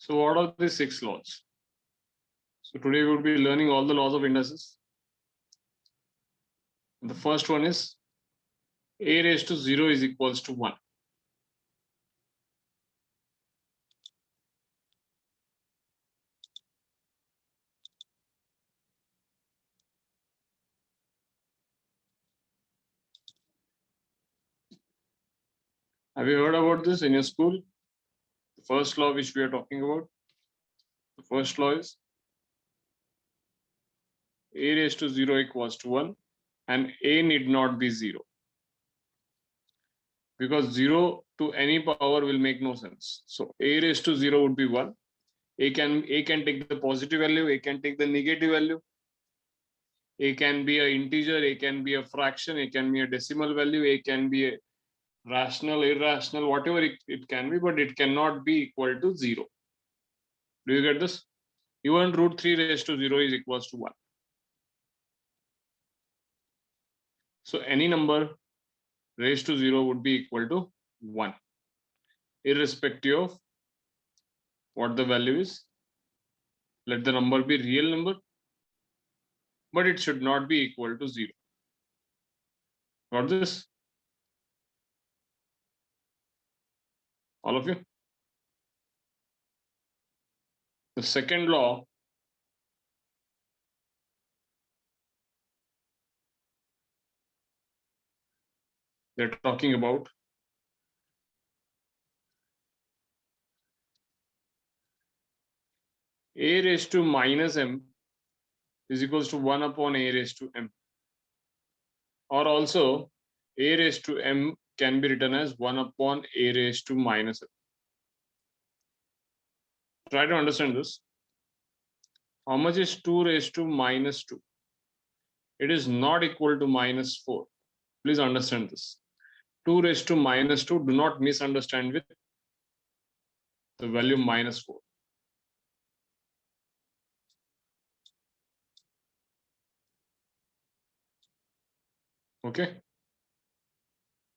So what are the 6 laws? So today we will be learning all the laws of indices. The first one is a raised to 0 is equals to 1. Have you heard about this in your school? The first law which we are talking about. The first law is a raised to 0 equals to 1 and a need not be 0. Because 0 to any power will make no sense. So a raised to 0 would be 1. A can take the positive value, a can take the negative value. A can be an integer, a can be a fraction, a can be a decimal value, a can be a rational, irrational, whatever it can be, but it cannot be equal to 0. Do you get this? Even root 3 raised to 0 is equals to 1. So any number raised to 0 would be equal to 1, irrespective of what the value is. Let the number be real number, but it should not be equal to 0. Got this? All of you? The second law they're talking about a raised to minus m is equals to 1 upon a raised to m. Or also a raised to m can be written as 1 upon a raised to minus m. Try to understand this. How much is 2 raised to minus 2? It is not equal to minus 4. Please understand this. 2 raised to minus 2, do not misunderstand with the value minus 4. Okay.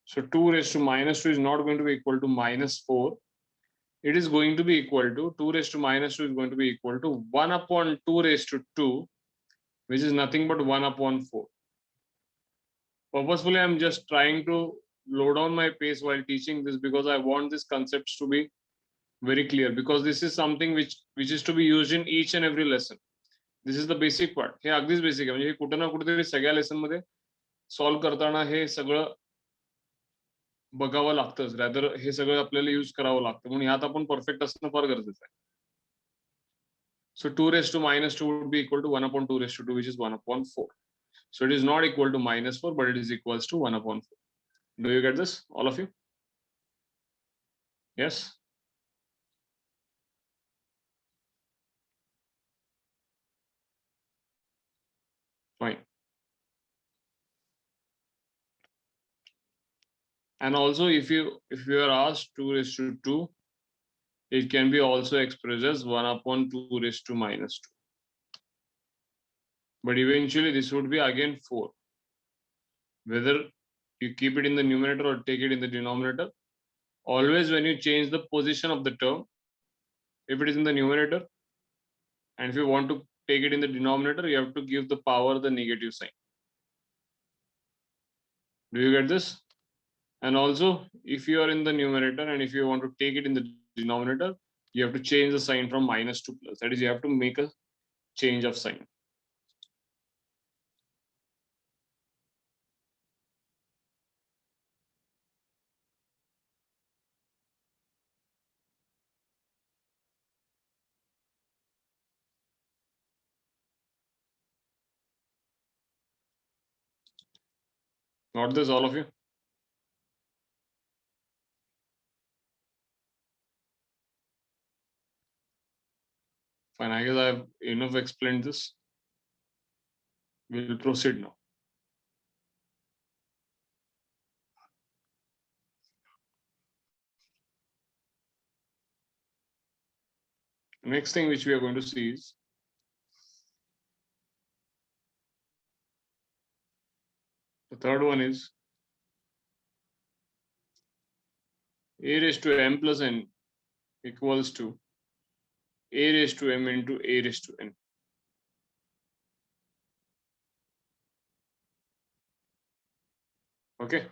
So 2 raised to minus 2 is not going to be equal to minus 4. It is going to be equal to 2 raised to minus 2 is going to be equal to 1 upon 2 raised to 2, which is nothing but 1 upon 4. Purposefully, I'm just trying to low down my pace while teaching this because I want these concepts to be very clear, because this is something which is to be used in each and every lesson. This is the basic part. हे अगदीच basic आहे, म्हणजे हे कुठे ना कुठेतरी सगळ्या lesson मध्ये solve करताना हे सगळं बघावं लागतंच. रॅदर हे सगळं आपल्याला यूज करावं लागतं, म्हणून ह्यात आपण परफेक्ट असणं फार गरजेचं आहे. So 2 raised to minus 2 would be equal to 1 upon 2 raised to 2, which is 1 upon 4. So it is not equal to minus 4, but it is equals to 1 upon 4. Do you get this, all of you? Yes? Fine. And also, if you are asked 2 raised to 2, it can be also expressed as 1 upon 2 raised to minus 2. But eventually this would be again 4. Whether you keep it in the numerator or take it in the denominator, always when you change the position of the term, if it is in the numerator and if you want to take it in the denominator, you have to give the power the negative sign. Do you get this? And also, if you are in the numerator and if you want to take it in the denominator, you have to change the sign from minus to plus. That is, you have to make a change of sign. Not this, all of you? Fine, I guess I have enough explained this. We will proceed now. Next thing which we are going to see is the third one is a raised to m plus n equals to a raised to m into a raised to n. Okay.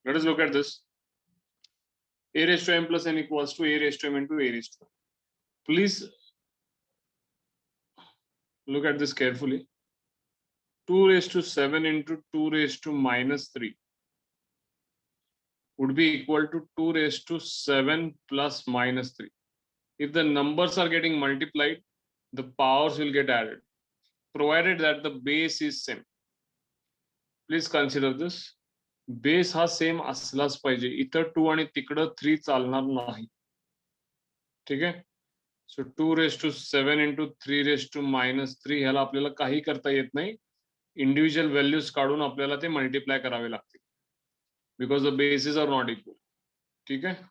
Let us look at this. A raised to m plus n equals to a raised to m into a raised to n. Please look at this carefully. 2 raised to 7 into 2 raised to minus 3 would be equal to 2 raised to 7 plus minus 3. If the numbers are getting multiplied, the powers will get added, provided that the base is same. Please consider this. Base हा same असलाच पाहिजे. इथं 2 आणि तिकडं 3 चालणार नाही. ठीक आहे. सो 2 raised to 7 into 3 raised to minus 3 ह्याला आपल्याला काही करता येत नाही. इंडिव्हिज्युअल व्हॅल्यूज काढून आपल्याला ते मल्टिप्लाय करावे लागतील. Because the bases are not equal. ठीक आहे.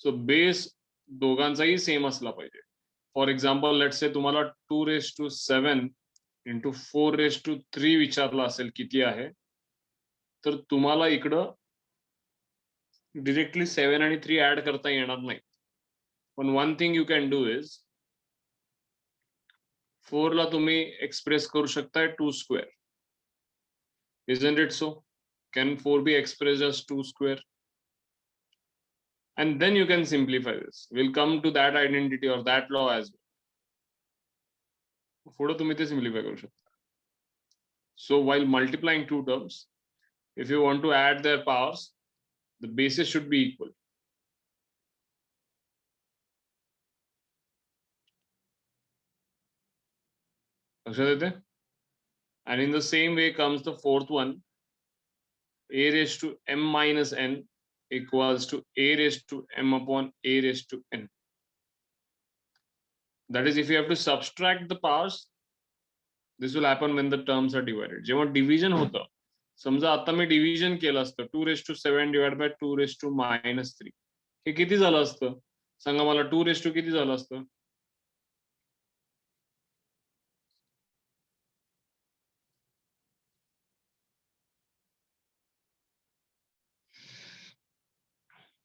सो बेस दोघांचाही सेम असला पाहिजे. फॉर एक्झाम्पल लेट्स से तुम्हाला 2 raised to 7 into 4 raised to 3 विचारला असेल किती आहे, तर तुम्हाला इकडं डिरेक्टली 7 आणि 3 ऍड करता येणार नाही. पण one thing you can do is 4 ला तुम्ही एक्सप्रेस करू शकताय 2 square. Isn't it so? Can 4 be expressed as 2 square? And then you can simplify this. We'll come to that identity or that law as well. पुढे तुम्ही ते simplify करू शकता. So while multiplying two terms, if you want to add their powers, the bases should be equal. And in the same way comes the fourth one. A raised to m minus n equals to a raised to m upon a raised to n. That is, if you have to subtract the powers, this will happen when the terms are divided. जेव्हा division होतं, समजा आता मी division केलं असतं 2 raised to 7 divided by 2 raised to minus 3. हे किती झालं असतं? सांगा मला 2 raised to किती झालं असतं?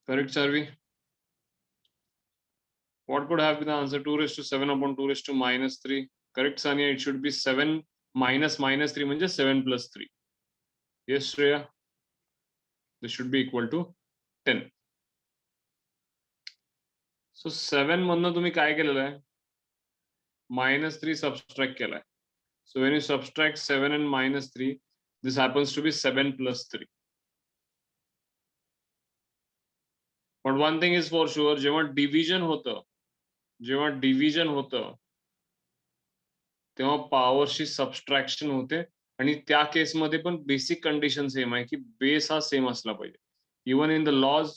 Correct, Charvi? What could have been the answer? 2 raised to 7 upon 2 raised to minus 3. Correct, Sania? It should be 7 minus minus 3 म्हणजे 7 plus 3. Yes, Shreya? This should be equal to 10. So 7 मधनं तुम्ही काय केलेलं आहे? Minus 3 subtract केलाय. So when you subtract 7 and minus 3, this happens to be 7 plus 3. But one thing is for sure, जेव्हा division होतं तेव्हा पॉवरची सबस्ट्रॅक्शन होते आणि त्या केसमध्ये पण बेसिक कंडिशन सेम आहे की बेस हा सेम असला पाहिजे. Even in the laws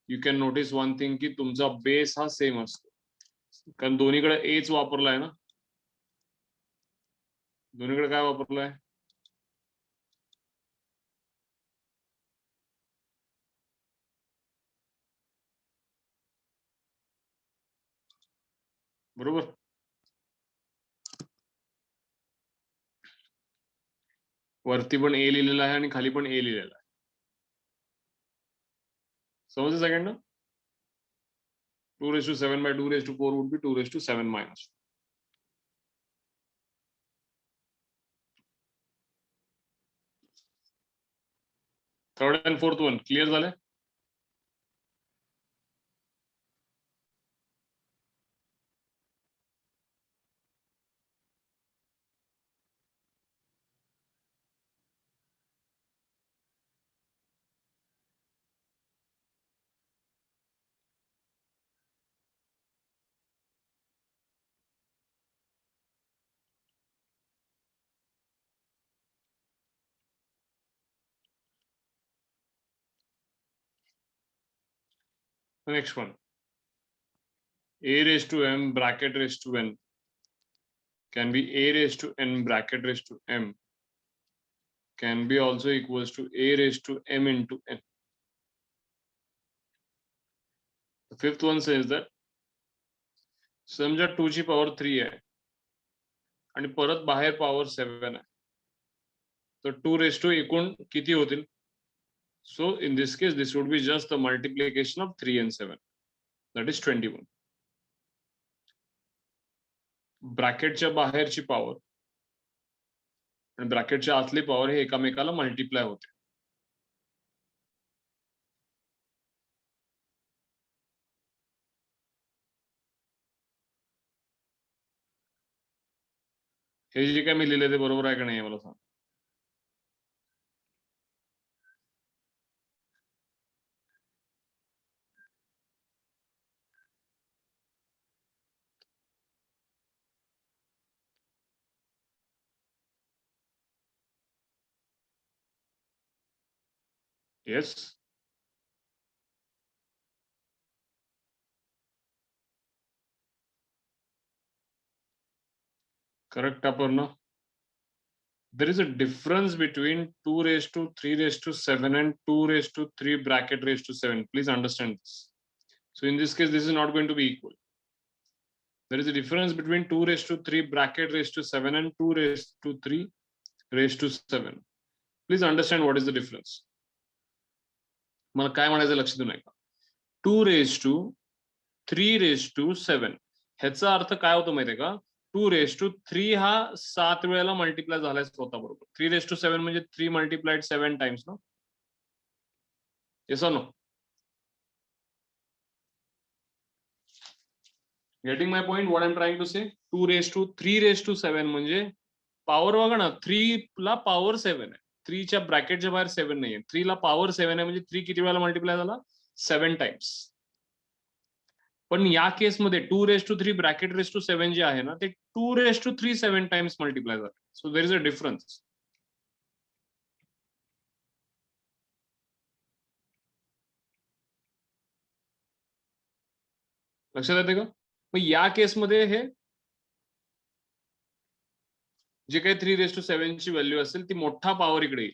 you can notice one thing की तुमचा बेस हा सेम असतो. कारण दोन्हीकडे एच वापरलाय ना. दोन्हीकडे काय वापरलाय? बरोबर. वरती पण ए लिहिलेला आहे आणि खाली पण ए लिहिलेला आहे. समजलं second? 2 raised to 7 by 2 raised to 4 would be 2 raised to 7 minus. Third and fourth one clear झाले? The next one. A raised to m bracket raised to n can be a raised to n bracket raised to m can be also equals to a raised to m into n. The fifth one says that समजा 2 ची power 3 आहे आणि परत बाहेर power 7 आहे, तर 2 raise to एकूण किती होतील? So in this case this would be just the multiplication of 3 and 7, that is 21. ब्रॅकेटच्या बाहेरची पॉवर आणि ब्रॅकेटच्या आतली पॉवर हे एकमेकाला मल्टिप्लाय होते. हे जे काय मी लिहिलंय ते बरोबर आहे का नाही मला सांग. Yes, correct Aparna. There is a difference between 2 raised to 3 raised to 7 and 2 raised to 3 bracket raised to 7. Please understand this. So in this case, this is not going to be equal. There is a difference between 2 raised to 3 bracket raised to 7 and 2 raised to 3 raised to 7. Please understand what is the difference. मला काय म्हणायचं लक्ष देऊ नका. 2 raised to 3 raised to 7 ह्याचा अर्थ काय होतो माहिती आहे का? 2 raised to 3 हा 7 वेळेला मल्टिप्लाय झालाय स्वतः बरोबर. 3 raised to 7 म्हणजे 3 multiplied 7 times ना? Yes or no? Getting my point? What I'm trying to say? 2 raised to 3 raised to 7 म्हणजे पॉवर बघा ना, 3 ला पॉवर 7 आहे. 3 च्या ब्रॅकेटच्या बाहेर 7 नाहीये. 3 ला पॉवर 7 आहे म्हणजे 3 किती वेळेला मल्टिप्लाय झाला? 7 टाइम्स. पण या केसमध्ये 2 raised to 3 bracket raised to 7 जे आहे ना, ते 2 raised to 3 7 टाइम्स मल्टिप्लाय झाले. So there is a difference. लक्षात येते का? मग या केसमध्ये हे जे काही 3 raised to 7 ची व्हॅल्यू असेल ती मोठा पॉवर इकडे येईल.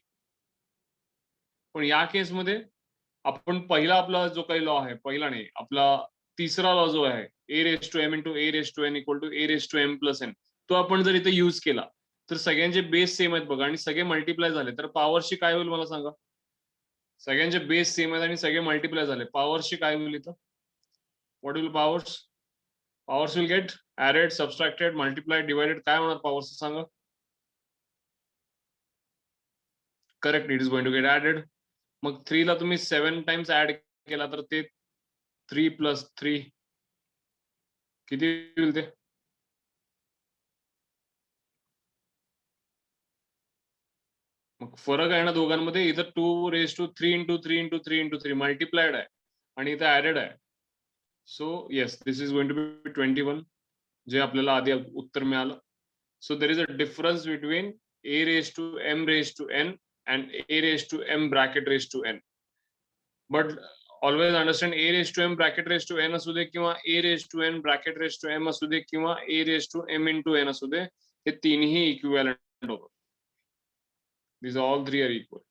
पण या केसमध्ये आपण पहिला आपला जो काही लॉ आहे, पहिला नाही, आपला तिसरा लॉ जो आहे, a raised to m into a raised to n equal to a raised to m plus n, तो आपण जर इथे यूज केला तर सगळ्यांचे बेस सेम आहेत बघा आणि सगळे मल्टिप्लाय झाले तर पॉवरशी काय होईल मला सांगा. सगळ्यांचे बेस सेम आहेत आणि सगळे मल्टिप्लाय झाले, पॉवरशी काय होईल इथं? What will powers? Powers will get added, subtracted, multiplied, divided. काय होणार पॉवर्स सांगा? Correct, it is going to get added. मग 3 ला तुम्ही 7 टाइम्स ऍड केला तर ते 3 plus 3 किती होईल ते? मग फरक आहे ना दोघांमध्ये. इथं 2 raised to 3 into 3 into 3 into 3 multiplied आहे आणि इथं ऍडेड आहे. So yes, this is going to be 21 जे आपल्याला आधी उत्तर मिळालं. So there is a difference between a raised to m raised to n and a raised to m bracket raised to n. But always understand a raised to m bracket raised to n असू दे किंवा a raised to n bracket raised to m असू दे किंवा a raised to m into n असू दे, हे तीनही equivalent होतात. These all three are equal.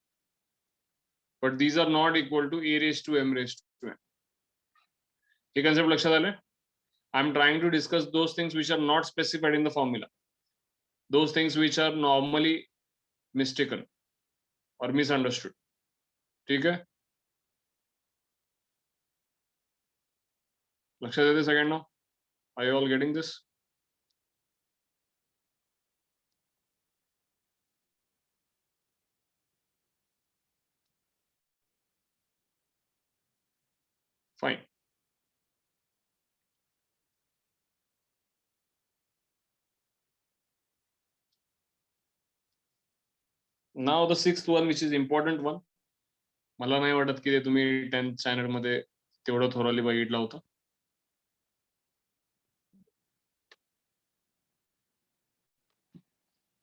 But these are not equal to a raised to m raised to n. Hey concept लक्षात आले? I'm trying to discuss those things which are not specified in the formula. Those things which are normally mistaken or misunderstood. ठीक आहे? लक्षात येते सगळ्यांना? Are you all getting this? Fine. Now the sixth one, which is important one. मला नाही वाटत की ते तुम्ही 10th स्टँडर्ड मध्ये तेवढं थोरली बघितलं होतं.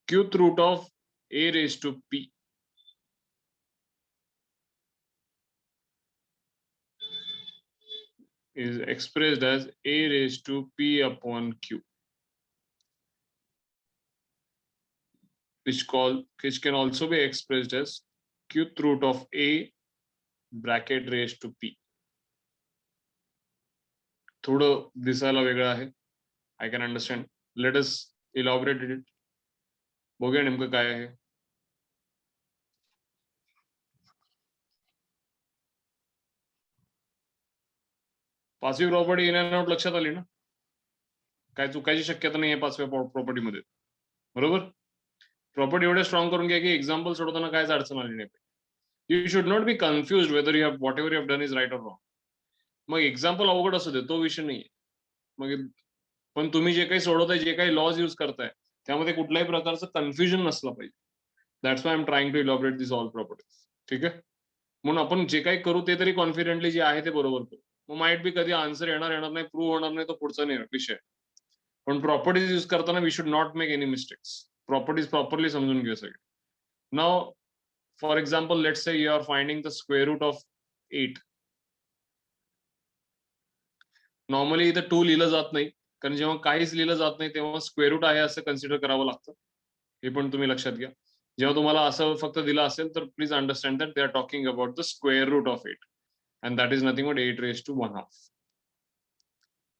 Cube root of a raised to p is expressed as a raised to p upon q, which can also be expressed as cube root of a bracket raised to p. थोडं दिसायला वेगळं आहे I can understand. Let us elaborate it. बघूया नेमकं काय आहे. पाचवी property in and out लक्षात आली ना? काय चुकायची शक्यता नाही आहे पाचव्या प्रॉपर्टीमध्ये. बरोबर. प्रॉपर्टी एवढे स्ट्रॉंग करून घ्या की एक्झाम्पल सोडवताना कायच अडचण आली नाही. You should not be confuse whether you have whatever you have done is right or wrong. मग एक्झाम्पल अवघड असू दे, तो विषय नाहीये. मग पण तुम्ही जे काही सोडवताय, जे काही लॉज यूज करताय, त्यामध्ये कुठल्याही प्रकारचं कन्फ्युजन नसलं पाहिजे. That's why I am trying to elaborate this all properties. ठीक आहे. म्हणून आपण जे काही करू ते तरी कॉन्फिडेंटली जे आहे ते बरोबर करू. मग माइट बी कधी आन्सर येणार नाही, प्रूव्ह होणार नाही, तो पुढचा नाही विषय. पण प्रॉपर्टीज यूज करताना we should not make any mistakes. Properties properly समजून घ्या सगळे. Now for example let's say you are finding the square root of 8. Normally इथं 2 लिहिलं जात नाही, कारण जेव्हा काहीच लिहिलं जात नाही तेव्हा स्क्वेअर रूट आहे असं कन्सिडर करावं लागतं. हे पण तुम्ही लक्षात घ्या. जेव्हा तुम्हाला असं फक्त दिलं असेल तर please understand that they are talking about the square root of 8 and that is nothing but 8 raise to 1/2.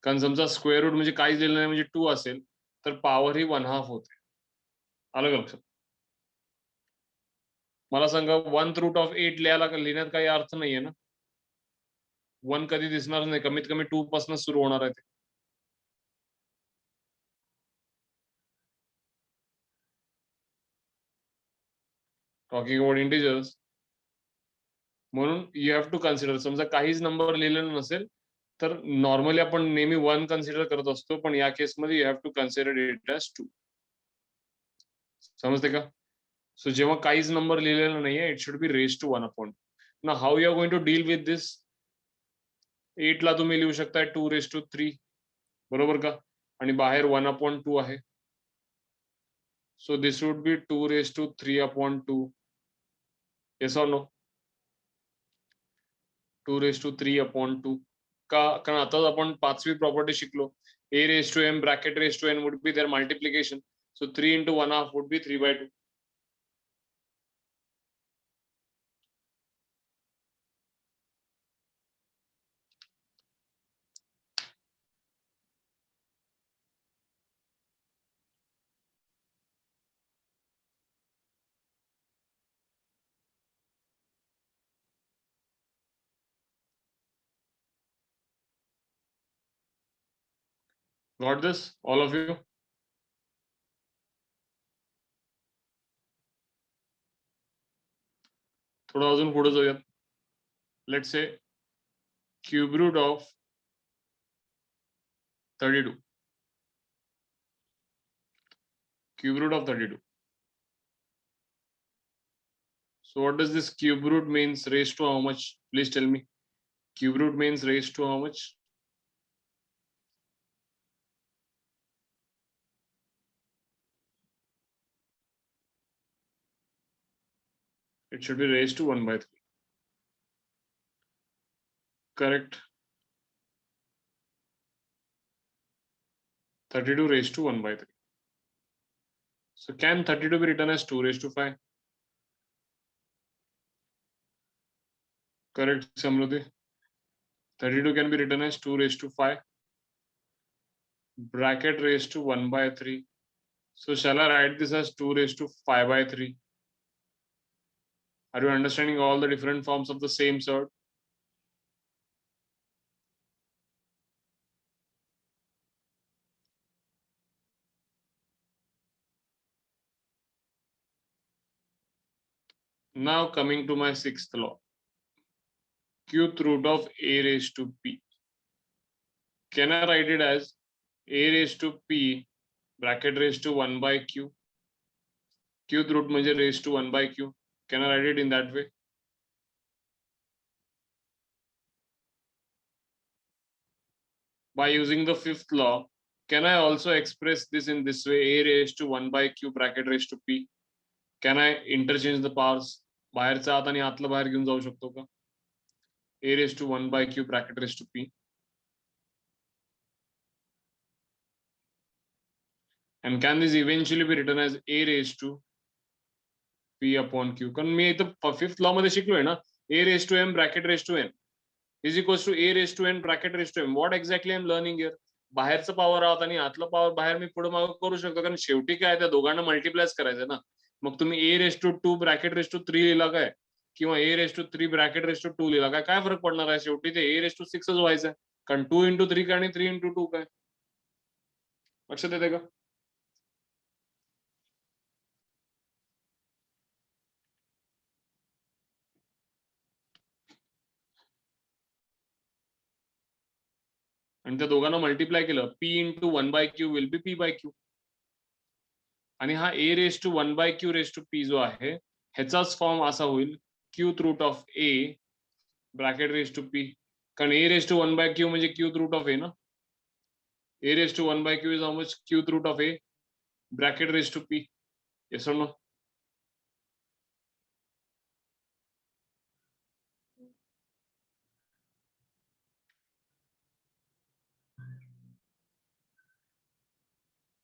कारण समजा स्क्वेअर रूट म्हणजे काहीच दिलं नाही म्हणजे 2 असेल तर पॉवर ही 1/2 होते. आलं का लक्षात? मला सांगा 1th रूट ऑफ 8 लिहिण्यात काही अर्थ नाहीये ना. 1 कधी दिसणार नाही, कमीत कमी 2 पासूनच सुरू होणार आहे ते. Talking about integers. म्हणून यू हॅव टू कन्सिडर, समजा काहीच नंबर लिहिलेला नसेल तर नॉर्मली आपण नेहमी 1 कन्सिडर करत असतो, पण या केसमध्ये you have to consider it as 2. समजते का? सो जेव्हा काहीच नंबर लिहिलेला नाहीये, it should be raise to 1/2. ना how you are going to deal with this? 8 ला तुम्ही लिहू शकताय 2 रेज टू 3, बरोबर का? आणि बाहेर 1/2 आहे. So this would be 2 raise to 3/2. Yes or no? 2 raise to 3/2 का? कारण आताच आपण 5वी प्रॉपर्टी शिकलो. a raise to m bracket raise to n would be their multiplication. So 3 into 1/2 would be 3/2. Got this, all of you? थोडं अजून पुढे जाऊयात. Let's say cube root of 32. Cube root of 32. So what does this cube root means? Raised to how much? Please tell me. Cube root means raised to how much? It should be raised to 1/3. Correct. 32 raised to 1/3. So can 32 be written as 2 raised to 5? Correct, Samruddhi. 32 can be written as 2 raised to 5. Bracket raised to 1/3. So shall I write this as 2 raised to 5/3? Are you understanding all the different forms of the same sort? Now coming to my 6th law. Cube root of a raised to p. Can I write it as a raised to p bracket raised to 1/q? Cube root measure raised to 1/q. Can I write it in that way? By using the 5th law, can I also express this in this way? A raised to 1/q bracket raised to p. Can I interchange the powers? बाहेरचा आत आणि आतला बाहेर घेऊन जाऊ शकतो का? A raised to 1/q bracket raised to p. And can this eventually be written as a raised to p upon q? कारण मी इथं 5th law मध्ये शिकलोय ना, a raised to m bracket raised to n is equals to a raised to n bracket raised to m. What exactly I'm learning here? बाहेरचा power आहोत आणि आतला power बाहेर मी पुढे मागे करू शकतो, कारण शेवटी काय त्या दोघांना मल्टिप्लायच करायचं ना. मग तुम्ही a raise to 2 bracket raise to 3 लिहिला काय किंवा a raise to 3 bracket raise to 2 लिहिला काय, काय फरक पडणार आहे? शेवटी ते ए रेस टू 6च व्हायचं, कारण 2 इंटू 3 काय आणि 3 इंटू 2 काय. लक्षात येते का? आणि त्या दोघांना मल्टिप्लाय केलं, p into 1/q will be p by q. आणि हा a raise to 1/q raise to p जो आहे ह्याचाच फॉर्म असा होईल, qth root of a bracket raise to p. कारण ए रेस टू 1/q म्हणजे क्यूथ रूट ऑफ ए ना. A raised to 1/q is how much? Cube root of A bracket raised to P. Yes or no?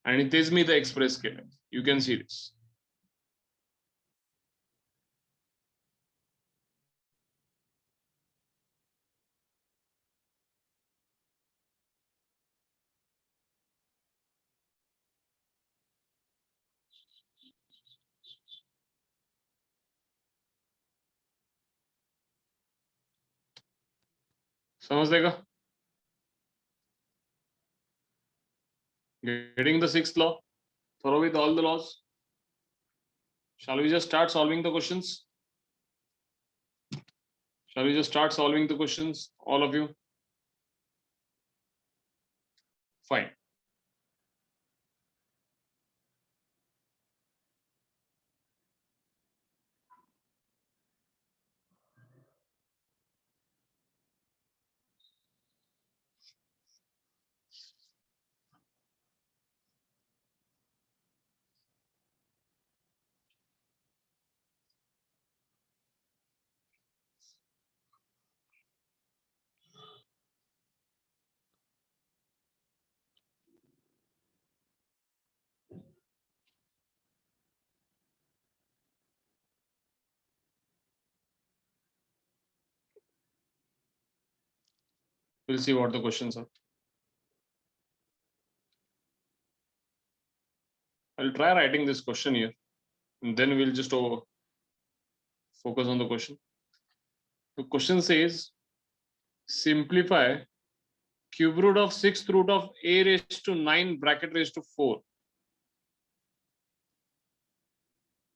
आणि तेच मी इथे express केलंय. You can see this. समजते का? Getting the sixth law, thorough with all the laws. Shall we just start solving the questions? Shall we just start solving the questions, all of you? Fine. We'll see what the questions are. I'll try writing this question here, and then we'll just focus on the question. The question says, simplify cube root of 6th root of a raised to 9 bracket raised to 4.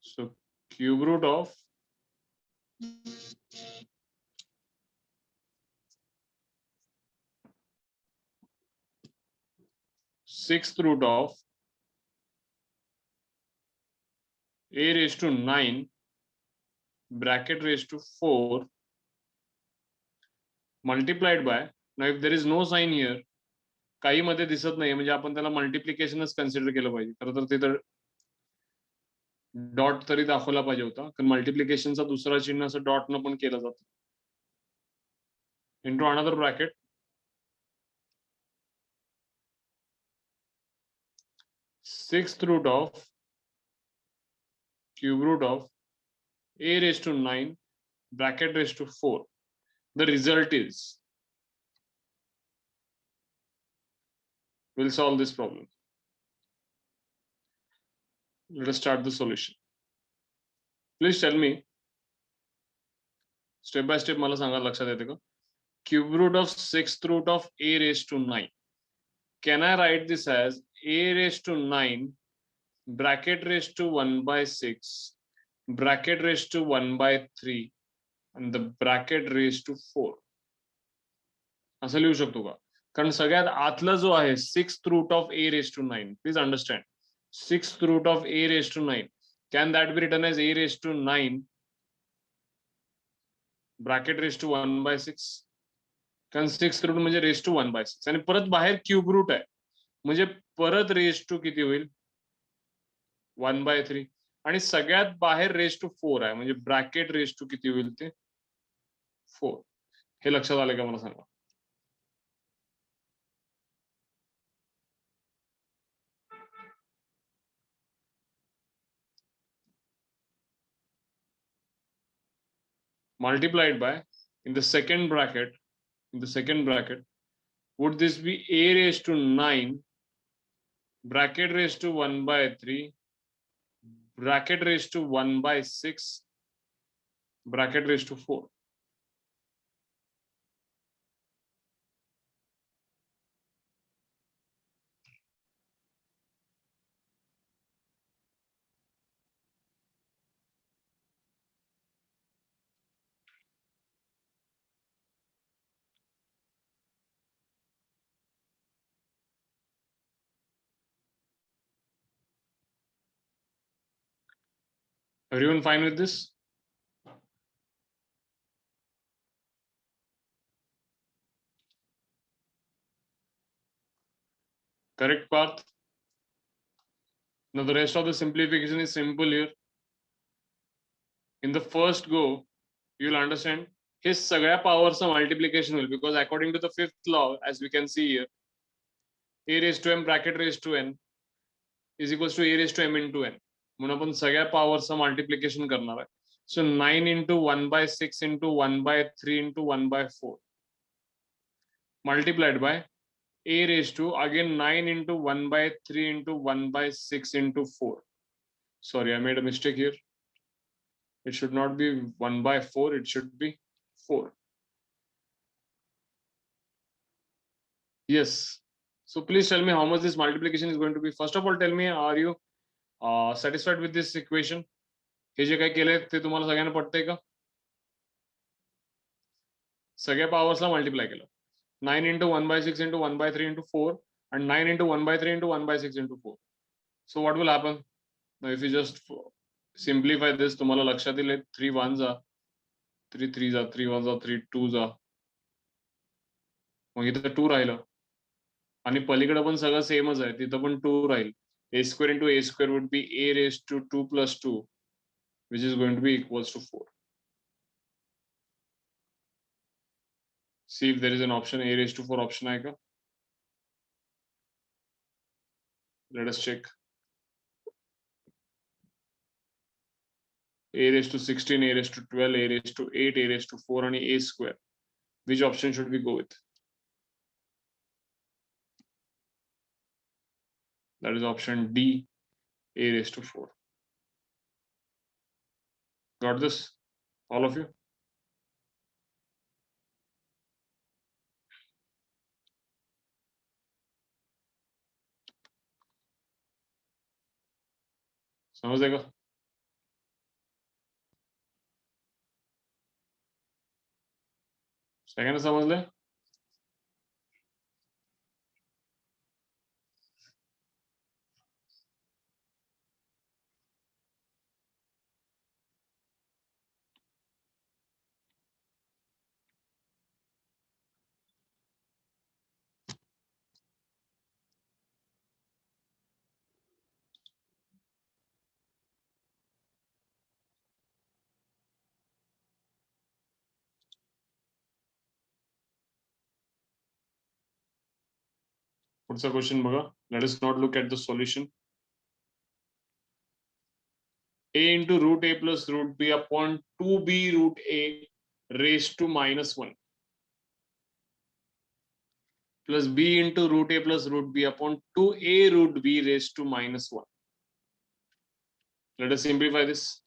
So cube root of 6th root of a raised to 9 bracket raised to 4 multiplied by, now if there is no sign here, काही मध्ये दिसत नाही म्हणजे आपण त्याला मल्टिप्लिकेशनच consider केलं पाहिजे. खरं तर तिथं डॉट तरी दाखवला पाहिजे होता, कारण मल्टिप्लिकेशनचा दुसरा चिन्ह असं डॉट न पण केलं जातं. Into another bracket 6th root of cube root of a raised to 9 bracket raised to 4. The result is, we'll solve this problem. Let us start the solution. Please tell me step by step, मला सांगा लक्षात येते का? Cube root of 6th root of a raised to 9. Can I write this as a raised to 9 bracket raised to 1/6 bracket raised to 1/3 and the bracket raised to 4? असं लिहू शकतो का? कारण सगळ्यात आतला जो आहे 6th root of a raised to 9, please understand, 6th root of a raised to 9, can that be written as a raised to 9 bracket raised to 1/6? कारण 6th root म्हणजे raised to 1/6 आणि परत बाहेर क्यूब रूट आहे म्हणजे परत raised to किती होईल? 1/3 आणि सगळ्यात बाहेर raised to 4 आहे म्हणजे ब्रॅकेट raised to किती होईल ते? 4. हे लक्षात आलं का मला सांगा? Multiplied by, in the second bracket would this be a raised to 9 bracket raised to 1 by 3 bracket raised to 1 by 6 bracket raised to 4? Everyone fine with this? Correct path. Now the rest of the simplification is simple here. In the first go, you'll understand his sagaya powers of multiplication will, because according to the fifth law, as we can see here, a raised to m bracket raised to n is equals to a raised to m into n. म्हणून आपण सगळ्या पॉवरचा multiplication करणार आहे. So 9 into 1 by 6 into 1 by 3 into 1 by 4 multiplied by a raised to again 9 into 1 by 3 into 1 by 6 into 4. Sorry, I made a mistake here. It should not be 1 by 4, it should be 4. Yes. So please tell me how much this multiplication is going to be. First of all, tell me, are you satisfied with this equation? हे जे काही केलंय ते तुम्हाला सगळ्यांना पटतंय का? सगळ्या पॉवर्सला multiply केलं. 9 into 1 by 6 into 1 by 3 into 4 and 9 into 1 by 3 into 1 by 6 into 4. So what will happen? Now if you just simplify this, तुम्हाला लक्षात येईल 3 1s are 3 3s are 3 1s are 3 2s are. मग इथं 2 राहिलं आणि पलीकडे पण सगळं सेमच आहे, तिथं पण 2 राहील. a square into a square would be a raised to 2 plus 2, which is going to be equals to 4. See if there is an option a raised to 4 option आएगा. Let us check. A raised to 16, a raised to 12, a raised to 8, a raised to 4 and a square. Which option should we go with? That is option D, a raised to 4. Got this? All of you? समझ देगा? Second समझ ले? What's the question, Bhaga? Let us not look at the solution. A into root a plus root b upon 2b root a raised to minus 1 plus b into root a plus root b upon 2a root b raised to minus 1. Let us simplify this.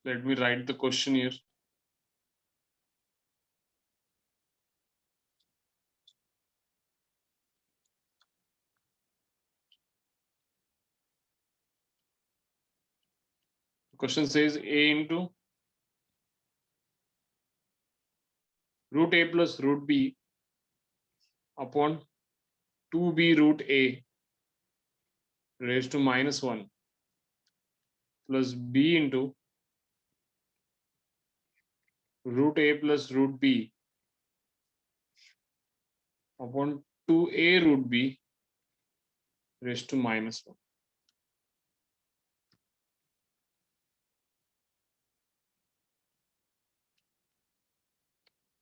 Let me write the question here. The question says a into root a plus root b upon 2b root a raised to minus 1 plus b into root a plus root b upon 2a root b raised to minus 1.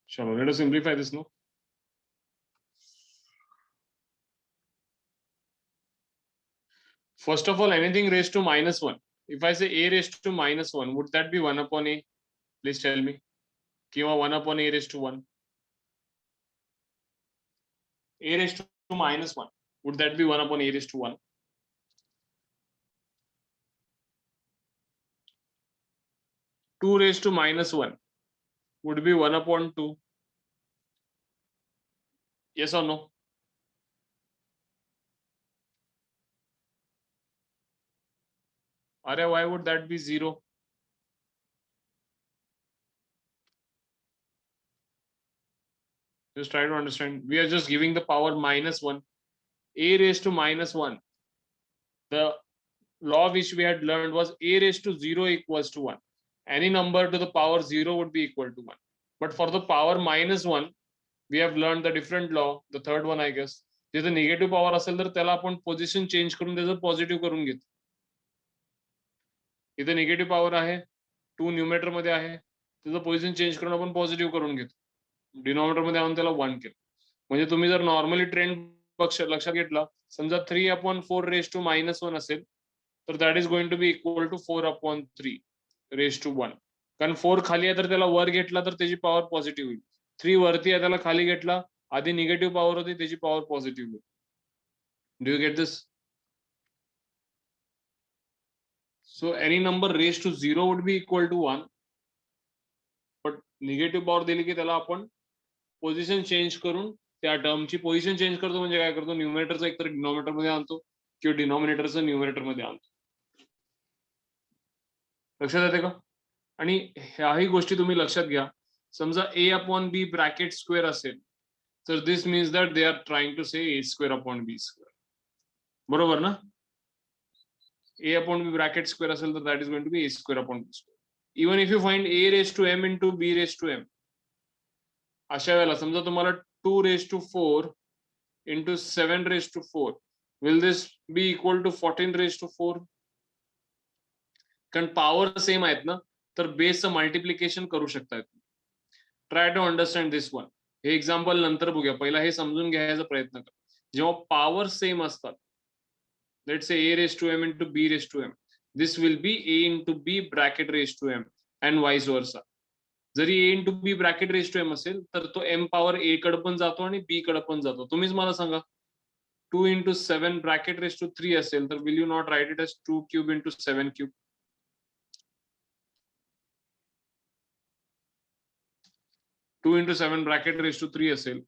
Shall let us simplify this now. First of all, anything raised to minus 1 if I say a raised to minus 1, would that be 1 upon a? Please tell me. किंवा 1 upon a raised to 1. A raised to minus 1. Would that be 1 upon a raised to 1? Two raised to minus 1 would be 1 upon 2. Yes or no? Arey, why would that be 0? Just try to understand. We are just giving the power minus 1. A raised to minus 1. The law which we had learned was a raised to 0 equals to 1. Any number to the power 0 would be equal to 1. But for the power minus 1, we have learned the different law, the third one, I guess. जिथे negative power असेल तर त्याला आपण position change करून त्याचं positive करून घेतो. इथे निगेटिव्ह पॉवर आहे, 2 न्यूमरेटर मध्ये आहे, त्याचं पोझिशन चेंज करून आपण पॉझिटिव्ह करून घेतो. डिनॉमिनेटर मध्ये आणून त्याला 1 केलं. म्हणजे तुम्ही जर नॉर्मली ट्रेंड लक्षात घेतला, समजा 3 upon 4 raised to minus 1 असेल, तर that is going to be equal to 4 upon 3 raised to 1. कारण 4 खाली आहे तर त्याला वर घेतला तर त्याची पॉवर पॉझिटिव्ह होईल. 3 वरती आहे त्याला खाली घेतला, आधी निगेटिव्ह पॉवर होती त्याची पॉवर पॉझिटिव्ह होईल. Do you get this? So any number raised to 0 would be equal to 1. But negative power दिली की त्याला आपण पोझिशन चेंज करून त्या टर्मची पोझिशन चेंज करतो. म्हणजे काय करतो, न्यूमरेटरचं एकतर डिनॉमिनेटर मध्ये आणतो किंवा डिनॉमिनेटरचं न्यूमरेटर मध्ये आणतो. लक्षात येते का? आणि ह्याही गोष्टी तुम्ही लक्षात घ्या. समजा a upon b bracket square असेल तर this means that they are trying to say a square upon b square. बरोबर ना? a upon b bracket square असेल तर that is going to be a square upon b square. Even if you find a raised to m into b raised to m, अशा वेळेला समजा तुम्हाला 2 raised to 4 into 7 raised to 4, will this be equal to 14 raised to 4? कारण power same आहेत ना, तर बेसचं multiplication करू शकतात. Try to understand this one. हे एक्झाम्पल नंतर बघूया, पहिला हे समजून घ्यायचा प्रयत्न कर. जेव्हा पॉवर सेम असतात, let's say a raised to m into b raised to m, this will be a into b bracket raised to m and vice versa. Zari a into b bracket raised to m असेल तर तो m power a कडे पण जातो आणि b कडे पण जातो. तुम्हीच मला सांगा, 2 into 7 bracket raised to 3 असेल तर will you not write it as 2 cube into 7 cube? 2 into 7 bracket raised to 3 असेल.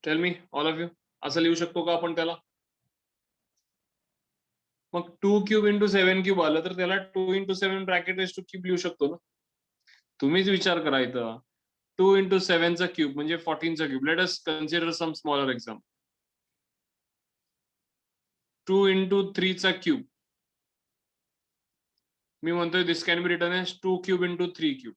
Tell me all of you, असं लिहू शकतो का आपण त्याला? मग 2 क्यूब इंटू 7 क्यूब आलं तर त्याला 2 into 7 bracket raise two cube लिहू शकतो ना. तुम्हीच विचार करा इथं. 2 into 7 चा क्यूब म्हणजे 14 चा cube. Let us consider some smaller example. 2 into 3 चा क्यूब, मी म्हणतोय this can be written as 2 cube into 3 cube.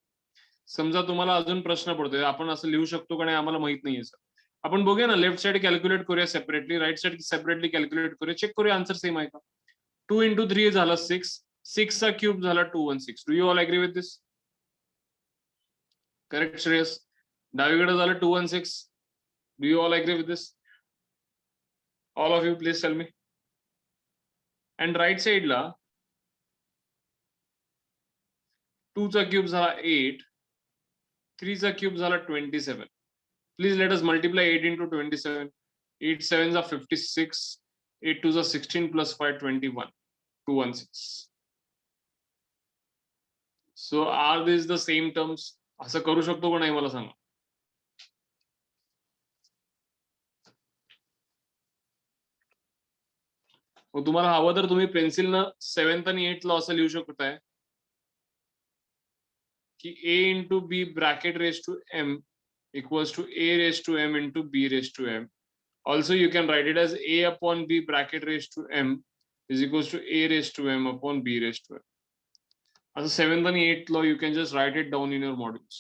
समजा तुम्हाला अजून प्रश्न पडतोय आपण असं लिहू शकतो का नाही आम्हाला माहित नाहीये सर. आपण बघूया ना, लेफ्ट साइड कॅल्क्युलेट करूया separately, right side separately calculate करूया, चेक करूया आन्सर सेम आहे का. 2 into 3 झाला 6, 6 चा क्यूब झाला 216. Do you all agree with this? Correct Shreyas. डावीकडे झालं 216. Do you all agree with this? All of you please tell me. And right साइडला 2 चा क्यूब झाला 8, 3 चा क्यूब झाला 27. Please let us multiply 8 into 27. 8 7 are 56, 8 2 are 16 plus 5 21, 216. So are these the same terms? असं करू शकतो का नाही मला सांगा. मग तुम्हाला हवं तर तुम्ही पेन्सिलनं 7th आणि 8th ला असं लिहू शकताय की a into b bracket raised to m equals to a raised to m into b raised to m. Also you can write it as a upon b bracket raised to m is equals to a raised to m upon b raised to m. As a 7th and 8th law, you can just write it down in your modules.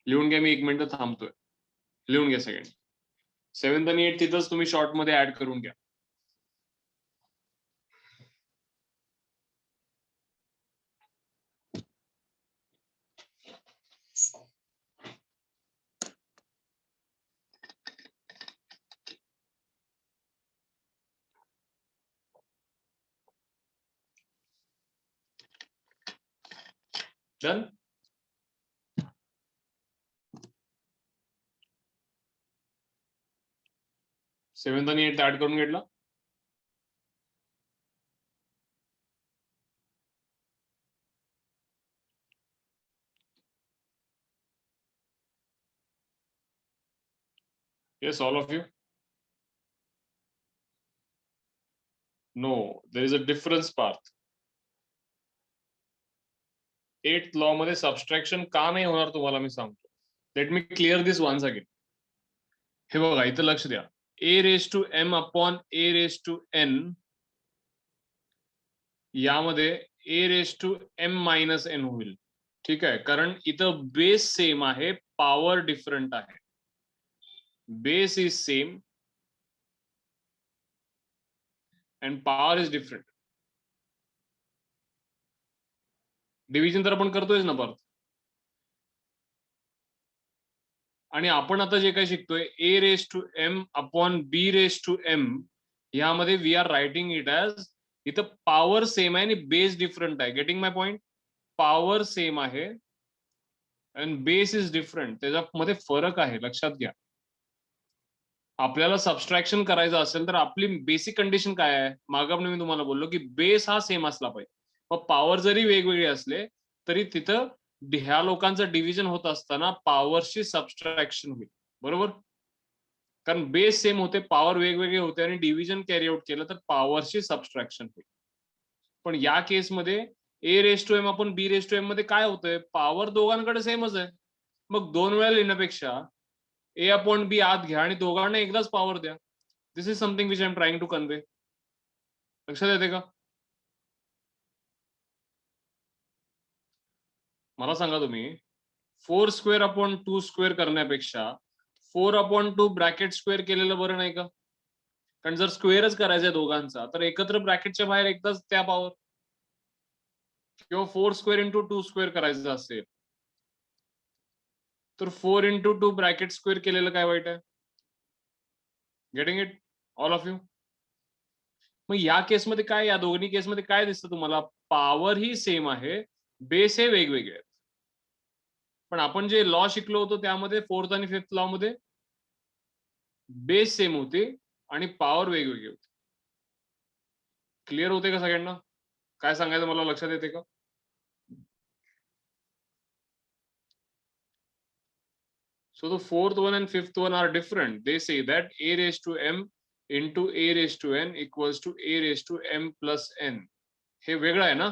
लिहून घ्या, मी 1 minute थांबतोय. लिहून घ्या second. 7th आणि 8th तिथंच तुम्ही short मध्ये add करून घ्या. डन. 7th आणि 8th ऍड करून घेतला. Yes, all of you. No, there is a difference path. 8th law मध्ये सबस्ट्रॅक्शन का नाही होणार तुम्हाला मी सांगतो. Let me clear this once again. हे बघा इथं लक्ष द्या. a raised to m upon a raised to n यामध्ये a raised to m minus n होईल. ठीक आहे, कारण इथं बेस सेम आहे, पॉवर डिफरंट आहे. Base is same and power is different. Division तर आपण करतोय ना परत. आणि आपण आता जे काही शिकतोय a raised to m upon b raised to m यामध्ये we are writing it as इथं पॉवर सेम आहे आणि बेस डिफरंट आहे. Getting my point. Power same आहे आणि बेस इज डिफरंट, त्याच्यामध्ये फरक आहे, लक्षात घ्या. आपल्याला सबस्ट्रॅक्शन करायचं असेल तर आपली बेसिक कंडिशन काय आहे, मागं मी तुम्हाला बोललो की बेस हा सेम असला पाहिजे. मग पॉवर जरी वेगवेगळे असले तरी तिथं ह्या लोकांचं डिव्हिजन होत असताना पॉवरची सबस्ट्रॅक्शन होईल. बरोबर, कारण बेस सेम होते, पॉवर वेगवेगळे होते आणि डिव्हिजन कॅरी आउट केलं तर पॉवरची सबस्ट्रॅक्शन होईल. पण या केसमध्ये a रेस टू m आपण b रेस टू m मध्ये काय होतंय, पॉवर दोघांकडे सेमच आहे. मग दोन वेळा लिहिण्यापेक्षा a अपॉन b आत घ्या आणि दोघांना एकदाच पॉवर द्या. This is something which I am trying to convey. लक्षात येते का? मला सांगा तुम्ही 4 स्क्वेअर अपॉन 2 स्क्वेअर करण्यापेक्षा 4 अपॉन 2 ब्रॅकेट स्क्वेअर केलेलं बरं नाही का? कारण जर स्क्वेअरच करायचा दोघांचा तर एकत्र ब्रॅकेटच्या बाहेर एकदाच त्या पॉवर, किंवा 4 स्क्वेअर इंटू 2 स्क्वेअर करायचं असेल तर 4 इंटू 2 ब्रॅकेट स्क्वेअर केलेलं काय वाईट आहे? Getting it all of you? मग या केसमध्ये काय, या दोन्ही केसमध्ये काय दिसतं तुम्हाला? पॉवर ही सेम आहे, बेस हे वेगवेगळे आहेत. पण आपण जे लॉ शिकलो होतो त्यामध्ये 4th आणि 5th लॉ मध्ये बेस सेम होते आणि पॉवर वेगवेगळी होती. क्लिअर होते का सगळ्यांना? काय सांगायचं मला लक्षात येते का? So the 4th one and 5th one are different. They say that a raised to m into a raised to n equals to a raised to m plus n. हे वेगळं आहे ना?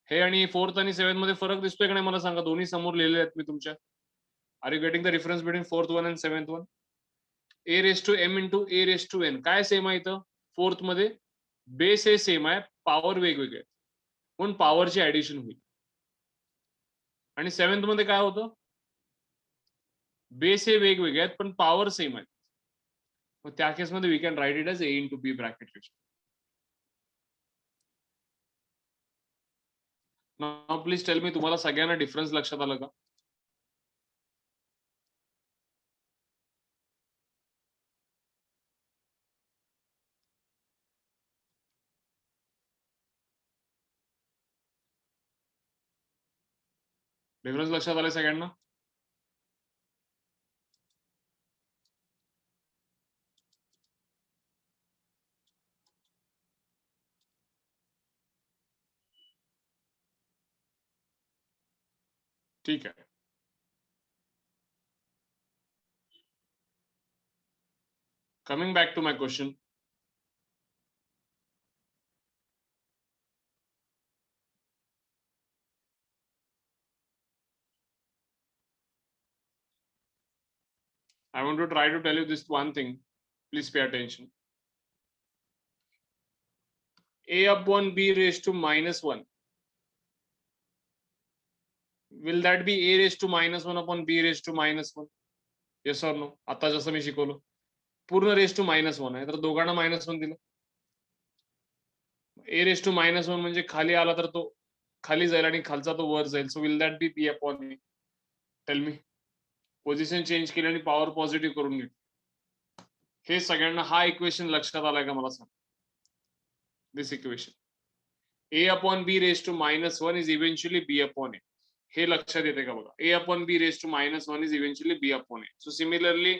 हे आणि 4th आणि 7th मध्ये फरक दिसतोय का नाही मला सांगा? दोन्ही समोर लिहिलेले आहेत मी तुमच्या. Are you getting the difference between 4th one and 7th one? a raised to m into a raised to n काय सेम आहे इथं? 4th मध्ये बेस हे सेम आहे, पॉवर वेगवेगळे आहेत, म्हणून पॉवरची ऍडिशन होईल. आणि 7th मध्ये काय होतं? बेस हे वेगवेगळे आहेत पण पॉवर सेम आहे. मग त्या केसमध्ये we can write it as a into b bracket. Now please tell me, तुम्हाला सगळ्यांना डिफरन्स लक्षात आलं का? डिफरन्स लक्षात आले सगळ्यांना? ठीक आहे. Coming back to my question, I want to try to tell you this one thing. Please pay attention. A upon b raised to -1. Will that be a raised to -1 upon b raised to -1? Yes or no? आता जसं मी शिकवलं पूर्ण race to -1 आहे तर दोघांना -1 दिलं. a race to -1 म्हणजे खाली आला तर तो खाली जाईल आणि खालचा तो वर जाईल. So will that be b upon a? Tell me. Position change केली आणि पॉवर पॉझिटिव्ह करून घेतली. हे सगळ्यांना हा इक्वेशन लक्षात आलाय का मला सांग? This equation a upon b raised to -1 is eventually b upon a. हे लक्षात येते का बघा, a upon b raised to -1 is eventually b upon a. So similarly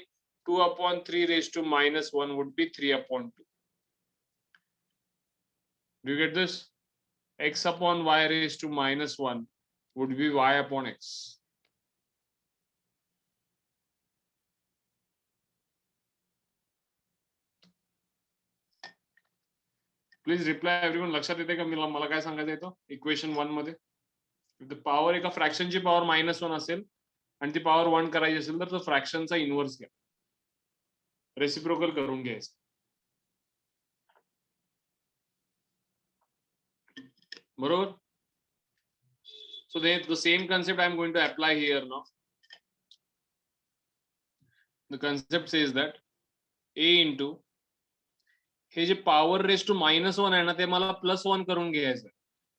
2 upon 3 raised to -1 would be 3 upon 2. Do you get this? X upon y raised to -1 would be y upon x. Please reply everyone. लक्षात येते का मला काय सांगायचं येतं equation 1 मध्ये? Power एका फ्रॅक्शनची power -1 असेल आणि ती पॉवर 1 करायची असेल तर तो फ्रॅक्शनचा इन्व्हर्स घ्या, रेसिप्रोकल करून घ्यायचं. बरोबर? So the same concept I am going to apply here now. The concept says that a into हे जे पॉवर रेस टू -1 आहे ना ते मला +1 करून घ्यायचं.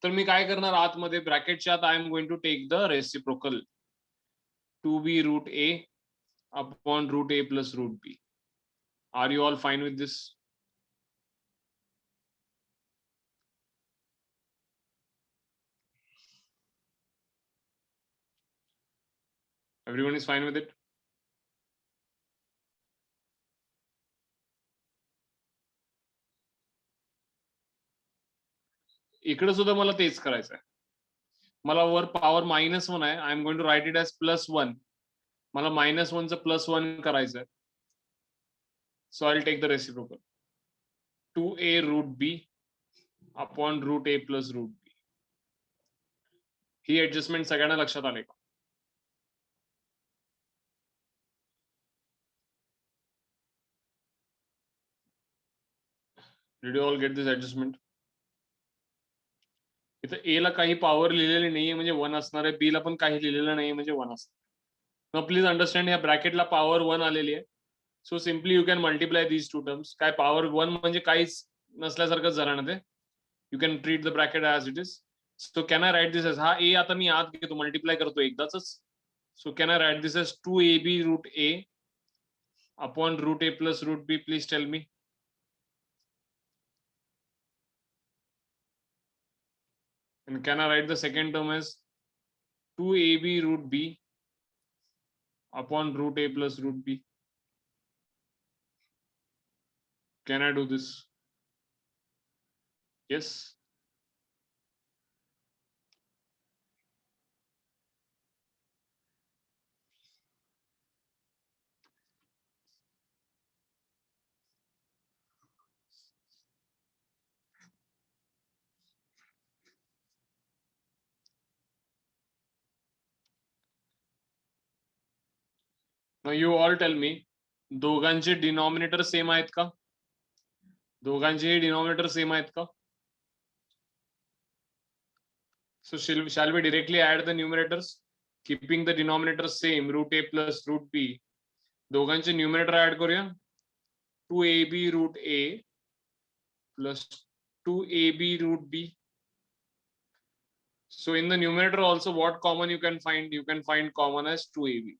तर मी काय करणार, आतमध्ये ब्रॅकेटच्या आत I am going to take the reciprocal 2b root a upon root a plus root b. Are you all fine with this? Everyone is fine with it? इकडे सुद्धा मला तेच करायचं आहे. मला वर पॉवर -1 आहे, I am going to write it as +1. मला -1 चं +1 करायचं आहे. So I will take the reciprocal 2a root b upon root a plus root b. ही ऍडजस्टमेंट सगळ्यांना लक्षात आले का? Did you all get this adjustment? इथं a ला काही पॉवर लिहिलेली नाहीये म्हणजे 1 असणार आहे, b ला पण काही लिहिलेलं नाहीये म्हणजे 1 असणार. नाउ प्लीज अंडरस्टँड, या ब्रॅकेटला पॉवर 1 आलेली आहे. So simply you can multiply these two terms. काय पॉवर 1 म्हणजे काहीच नसल्यासारखंच जरा ना ते. You can treat the bracket as it is. So can I write this as, हा a आता मी आत घेतो, मल्टिप्लाय करतो एकदाच. So can I write this as 2ab root a upon root a plus root b? Please tell me. And can I write the second term as 2ab root b upon root a plus root b? Can I do this? Yes. Now you all tell me, दोघांचे denominator same आहेत का? दोघांचे denominator same आहेत का? So shall we directly add the numerators, keeping the denominator same, root a plus root b? दोघांचे numerator add करूया. 2ab root a plus 2ab root b. So in the numerator also, what common you can find? You can find common as 2ab.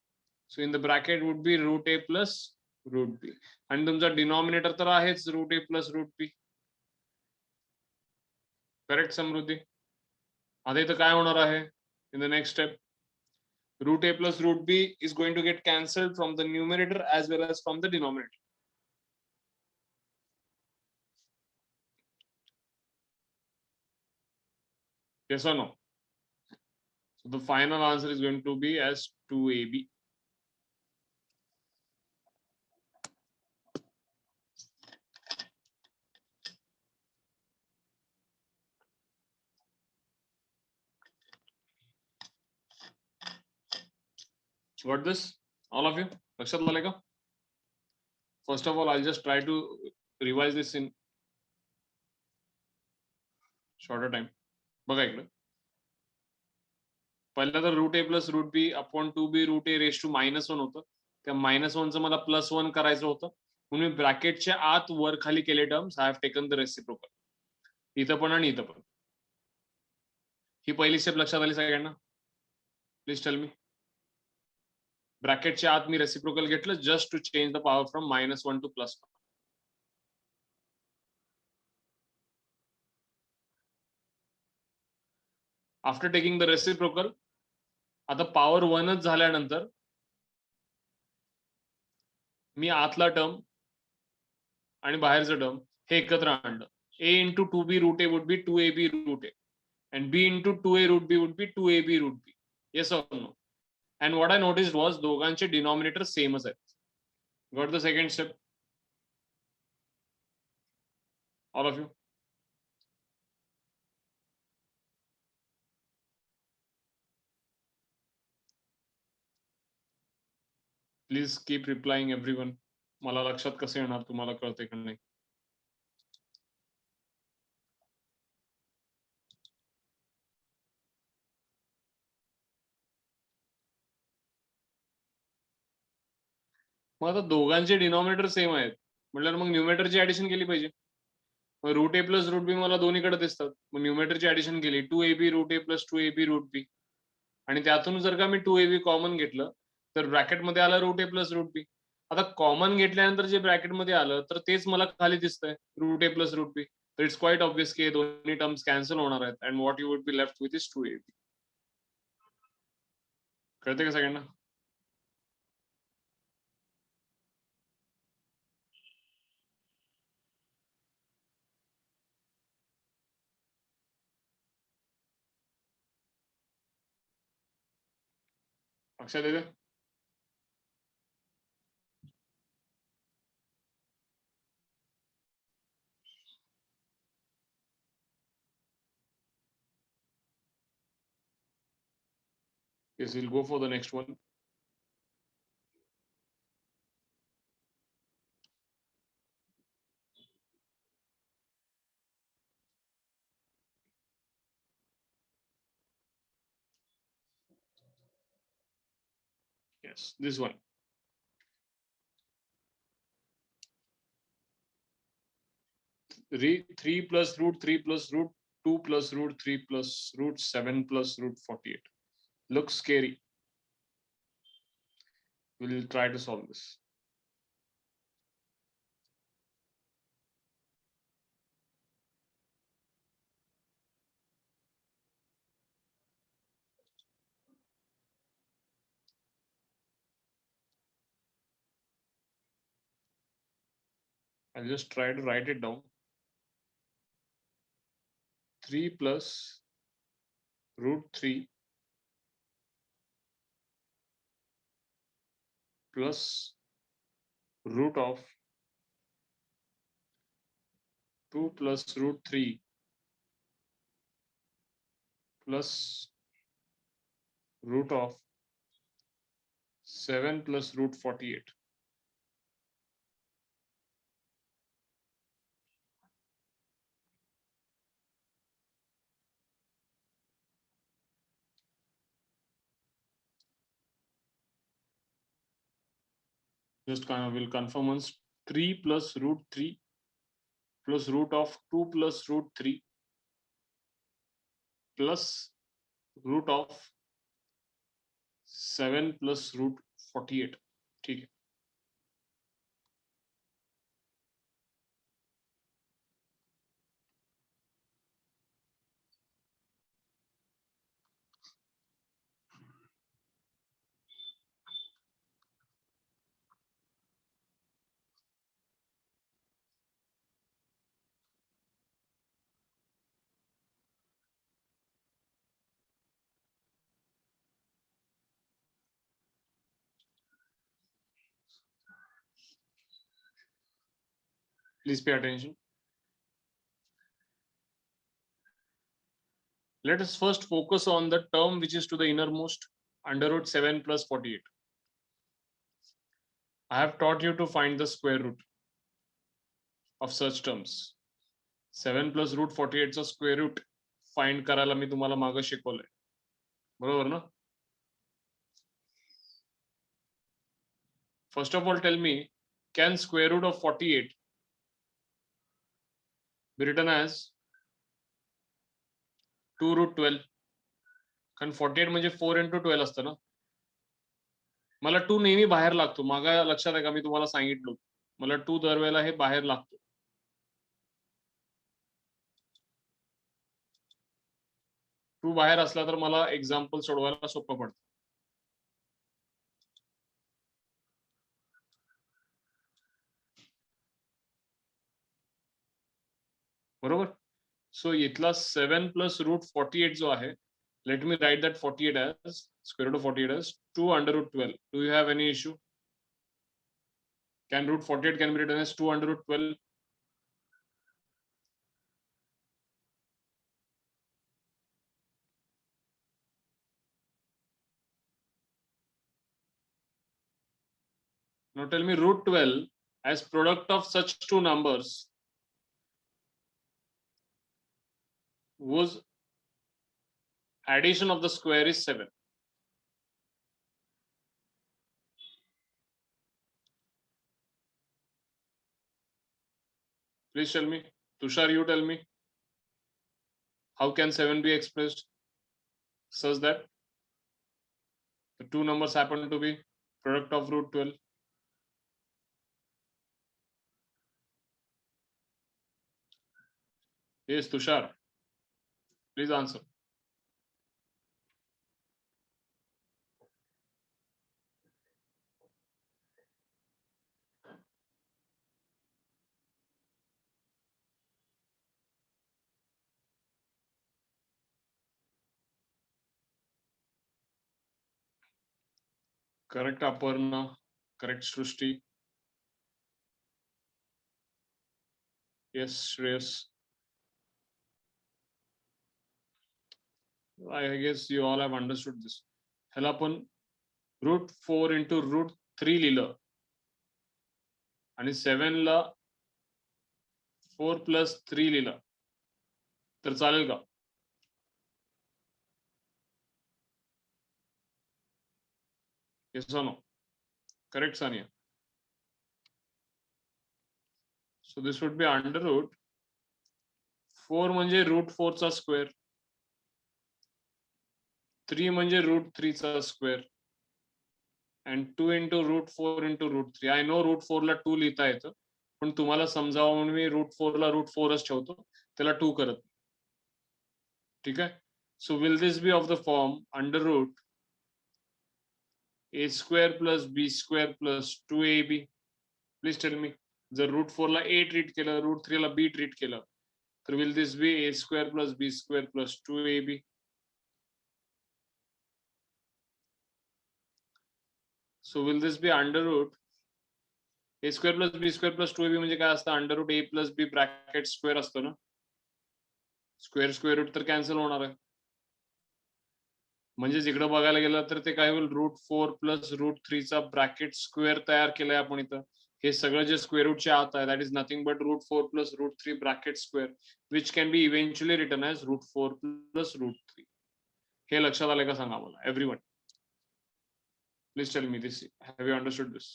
So in the bracket would be root a plus root b. आणि तुमचा denominator तर आहेच root a plus root b. Correct समृद्धी? आता इथं काय होणार आहे in the next step? Root a plus root b is going to get cancelled from the numerator as well as from the denominator. Yes or no? So the final answer is going to be as 2ab. Got this? All of you? लक्षात आले का? First of all, I'll just try to revise this in shorter time. बघा इकडे. पहिला तर root A plus root B upon 2b root A raise to -1 होतं. त्या -1 चं मला +1 करायचं होतं, म्हणून मी ब्रॅकेटच्या आत वर खाली केले terms. I have taken the reciprocal. इथं पण आणि इथं पण. ही पहिली स्टेप लक्षात आली सगळ्यांना? Please tell me. ब्रॅकेटच्या आत मी रेसिप्रोकल घेतलं just to change the power from -1 to +1. After taking the reciprocal, आता पॉवर 1च झाल्यानंतर मी आतला टर्म आणि बाहेरचं टर्म हे एकत्र आणलं. a into 2b root a would be 2ab root a and b into 2a root b would be 2ab root b. Yes or no? And what I noticed was दोघांचे denominator सेमच आहेत. Got the second step? All of you? Please keep replying everyone. मला लक्षात कसं येणार तुम्हाला कळते की नाही? मग आता दोघांचे डिनॉमिनेटर सेम आहेत म्हटल्यावर मग न्यूमरेटरची ऍडिशन केली पाहिजे. मग root A plus root B मला दोन्हीकडे दिसतात. मग न्यूमरेटरची ऍडिशन केली 2ab root A plus 2ab root B आणि त्यातून जर का मी 2ab कॉमन घेतलं तर ब्रॅकेटमध्ये आलं root A plus root B. आता कॉमन घेतल्यानंतर जे ब्रॅकेटमध्ये आलं तर तेच मला खाली दिसतंय root A plus root B. तर इट्स क्वाइट ऑब्वियस की दोन्ही टर्म्स कॅन्सल होणार आहेत and what you would be left with is 2ab. कळते का सगळ्यांना? लक्षात येते? Yes, we'll go for the next one. Yes, this one. Three plus root 3 plus root 2 plus root 3 plus root 7 plus root 48. Looks scary. We'll try to solve this. I'll just try to write it down. 3 plus root 3 plus root of 2 plus root 3 plus root of 7 plus root 48. Just kind of will confirm once. 3 plus root 3 plus root of 2 plus root 3 plus root of 7 plus root 48. ठीक है. Please pay attention. Let us first focus on the term which is to the innermost, under root 7 plus 48. I have taught you to find the square root of such terms. 7 plus root 48 चा square root find करायला मी तुम्हाला मागे शिकवलंय. बरोबर ना? First of all, tell me, can square root of 48 be written as 2 root 12? कारण 48 म्हणजे 4 into 12 असतं ना. मला 2 नेहमी बाहेर लागतो. मागा लक्षात आहे का मी तुम्हाला सांगितलं. मला 2 दरवेळेला हे बाहेर लागतो. 2 बाहेर असला तर मला एक्झाम्पल सोडवायला सोपं पडतं. बरोबर. सो इथला 7 plus root 48 जो आहे, let me write that 48 as square root of 48 as 2 under root 12. Do you have any issue? Can root 48 can be written as 2 under root 12? Now tell me root 12 as product of such two numbers whose addition of the square is 7. Please tell me. Tushar, you tell me. How can 7 be expressed such that the two numbers happen to be product of root 12? Yes, Tushar. Please answer. Correct, Aparna. Correct, Srushti. Yes, Shreyas. I guess you all have understood this. ह्याला आपण root 4 into root 3 लिहिलं आणि 7 ला 4 plus 3 लिहिलं तर चालेल का? Yes or no? Correct, Sania. So this would be under root 4 म्हणजे root 4 चा square, 3 म्हणजे root 3 चा square and 2 into root 4 into root 3. I know root 4 ला 2 लिहिता येतं, पण तुम्हाला समजावं म्हणून मी root 4 ला root 4 च ठेवतो, त्याला 2 करत. ठीक आहे? So will this be of the form under root a square plus b square plus 2ab? Please tell me. जर root 4 ला a treat केलं, root 3 ला b treat केलं, तर will this be a square plus b square plus 2ab? So will this be under root a square plus b square plus 2ab म्हणजे काय असतं? under root a plus b bracket square असतो ना. Square square root तर cancel होणार आहे. म्हणजे इकडे बघायला गेलं तर ते काय होईल? रूट 4 प्लस रूट 3 चा ब्रॅकेट स्क्वेअर तयार केलाय आपण इथं. हे सगळं जे स्क्वेअर रूटचे आत आहे that is nothing but root 4 plus root 3 bracket square which can be eventually written as root 4 plus root 3. हे लक्षात आलंय का सांगा मला everyone? Please tell me this. Have you understood this?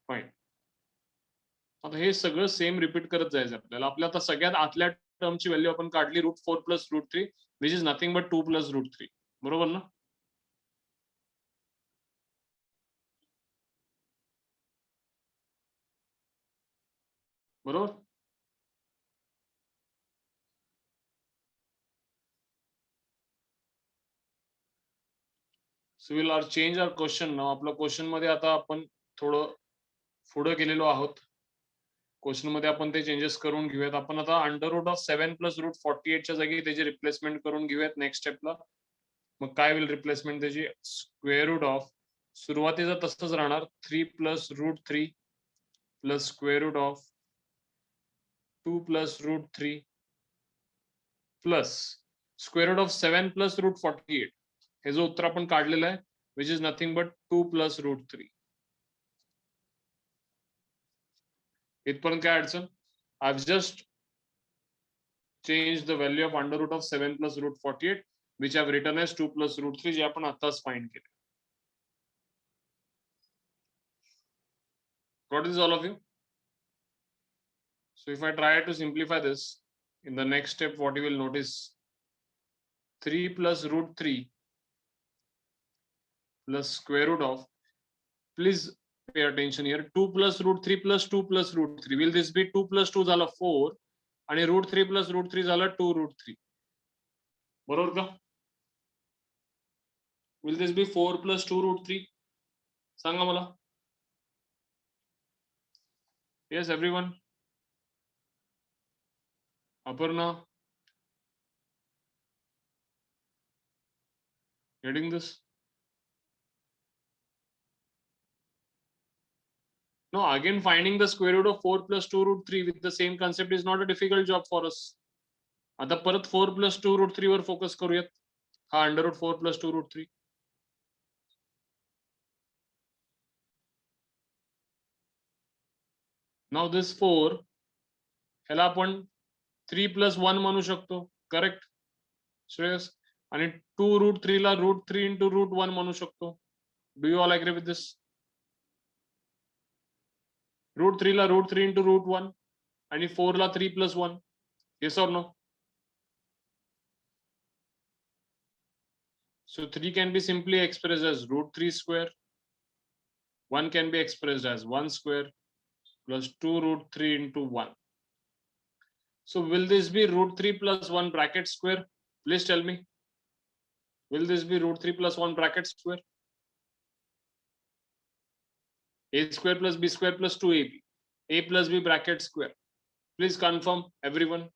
Fine. आता हे सगळं सेम रिपीट करत जायचं आपल्याला. आपल्या आता सगळ्यात आतल्या टर्मची व्हॅल्यू आपण काढली root 4 plus root 3 which is nothing but 2 plus root 3. बरोबर ना? बरोबर. So will are change our question now. आपल्या क्वेश्चन मध्ये आता आपण थोडं पुढे गेलेलो आहोत. क्वेश्चन मध्ये आपण ते चेंजेस करून घेऊयात. आपण आता under root of 7 plus root 48 च्या जागी त्याची रिप्लेसमेंट करून घेऊयात नेक्स्ट स्टेपला. मग काय होईल रिप्लेसमेंट त्याची? स्क्वेअर रूट ऑफ सुरुवातीचा तसंच राहणार 3 plus root 3 plus square root of 2 plus root 3 plus square root of 7 plus root 48. हे जो उत्तर आपण काढलेलं आहे which is nothing but 2 plus root 3. इथपर्यंत काय अडचण? I've just changed the value of under root of 7 plus root 48 which I've written as 2 plus root 3 जे आपण आताच फाइंड केले. Got this all of you? So if I try to simplify this in the next step, what you will notice 3 plus root 3 plus square root of, please pay attention here, 2 plus root 3 plus 2 plus root 3. Will this be 2 plus 2 झाला 4 आणि root 3 plus root 3 झाला 2 root 3. बरोबर का? Will this be 4 plus 2 root 3? सांगा मला. Yes, everyone. Aparna, getting this? No, again, finding the square root of 4 plus 2 root 3 with the same concept is not a difficult job for us. आता परत 4 plus 2 root 3 वर focus करूयात. हा under root 4 plus 2 root 3. Now this 4, ह्याला आपण 3 plus 1 म्हणू शकतो. Correct? Shreyas. आणि 2 root 3 ला root 3 into root 1 म्हणू शकतो. Do you all agree with this? Root 3 La root 3 into root 1 आणि 4 ला 3 plus 1. Yes or no? So 3 can be simply expressed as root 3 square. 1 can be expressed as 1 square plus 2 root 3 into 1. So will this be root 3 plus 1 bracket square? Please tell me. Will this be root 3 plus 1 bracket square? A square plus B square plus 2AB. A plus B bracket square. Please confirm, everyone.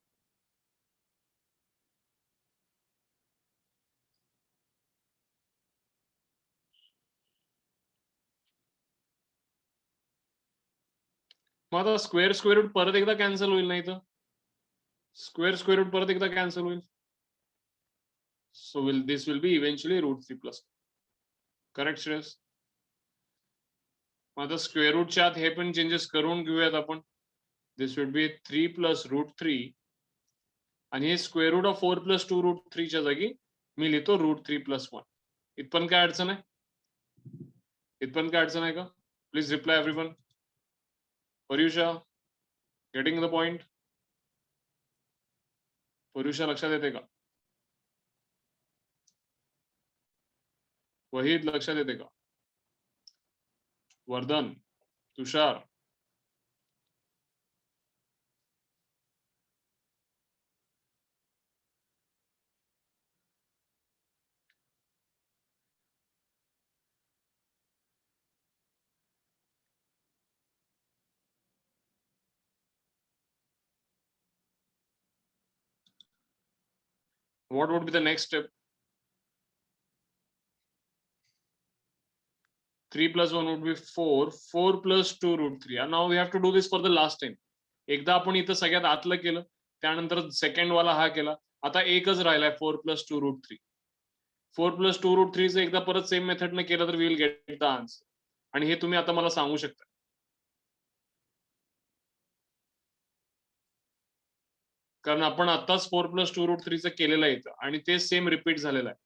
मग आता square square root परत एकदा cancel होईल नाही तर square square root परत एकदा cancel होईल. So this will be eventually root 3 plus. Correct, Shreyas? आता स्क्वेअर रूटच्या आत हे पण चेंजेस करून घेऊयात आपण. This would be 3 plus root 3 आणि हे square root of 4 plus 2 root 3 च्या जागी मी लिहितो root 3 plus 1. इथपण काय अडचण आहे? इथपण काय अडचण आहे का? Please reply everyone. Paryusha, getting the point? Paryusha लक्षात येते का? वहीद लक्षात येते का? Vardhan, Tushar, what would be the next step? 3 plus 1 would be 4. 4 plus 2 root 3. And now we have to do this for the last time. एकदा आपण इथं सगळ्यात आतलं केलं, त्यानंतर सेकंड वाला हा केला. आता एकच राहिलाय 4 plus 2 root 3. 4 plus 2 root 3 एकदा परत सेम मेथडने केलं तर विल गेट द आन्सर. आणि हे तुम्ही आता मला सांगू शकता. कारण आपण आताच 4 plus 2 root 3 चं केलेलं आहे इथं आणि ते सेम रिपीट झालेलं आहे.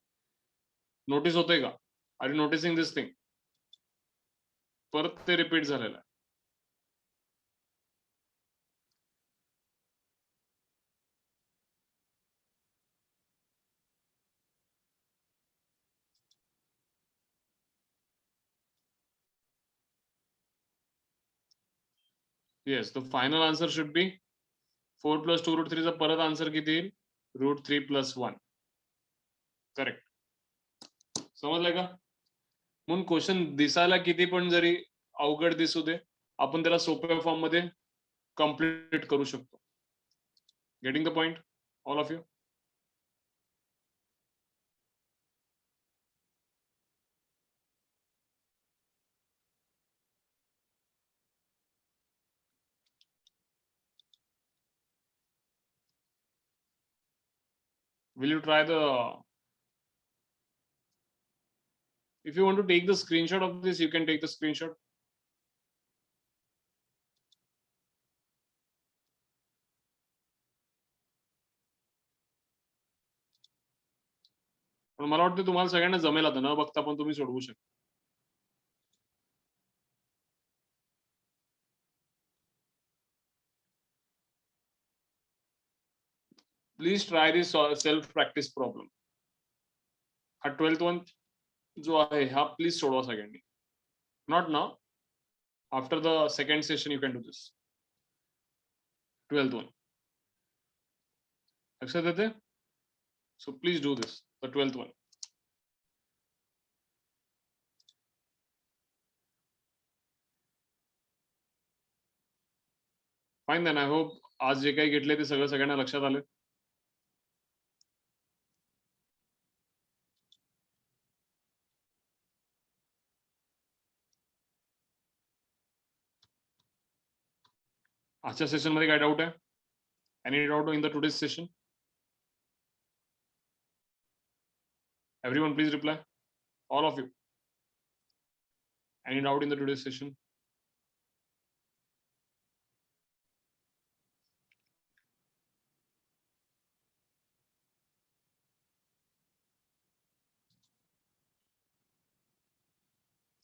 नोटीस होतंय का? Are you noticing this thing? परत ते रिपीट झालेलं आहे. Yes, the final answer should be 4 plus 2 root 3 चा परत आन्सर किती येईल? root 3 plus 1. करेक्ट. समजलं का? म्हणून क्वेश्चन दिसायला किती पण जरी अवघड दिसू दे, आपण त्याला सोप्या फॉर्म मध्ये कंप्लीट करू शकतो. Getting the point, all of you? Will you try the, if you want to take the screenshot of this, you can take the screenshot. पण मला वाटतं तुम्हाला सगळ्यांना जमेल आता, न बघता पण तुम्ही सोडवू शकता. Please try this self practice problem. हा 12th one जो आहे हा प्लीज सोडवा सगळ्यांनी. Not now, after the second session you can do this. 12th one. लक्षात येते? So please do this, the 12th one. Fine then. I hope आज जे काही घेतले ते सगळं सगळ्यांना लक्षात आलं. आजच्या सेशन मध्ये काय डाऊट आहे? Any doubt in the today's session? Everyone please reply. All of you. Any doubt in the today's session?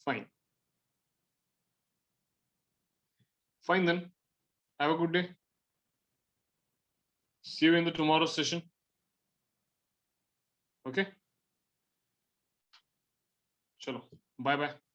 Fine. Fine then. Have a good day. See you in the tomorrow's session. Okay? Chalo. Bye bye.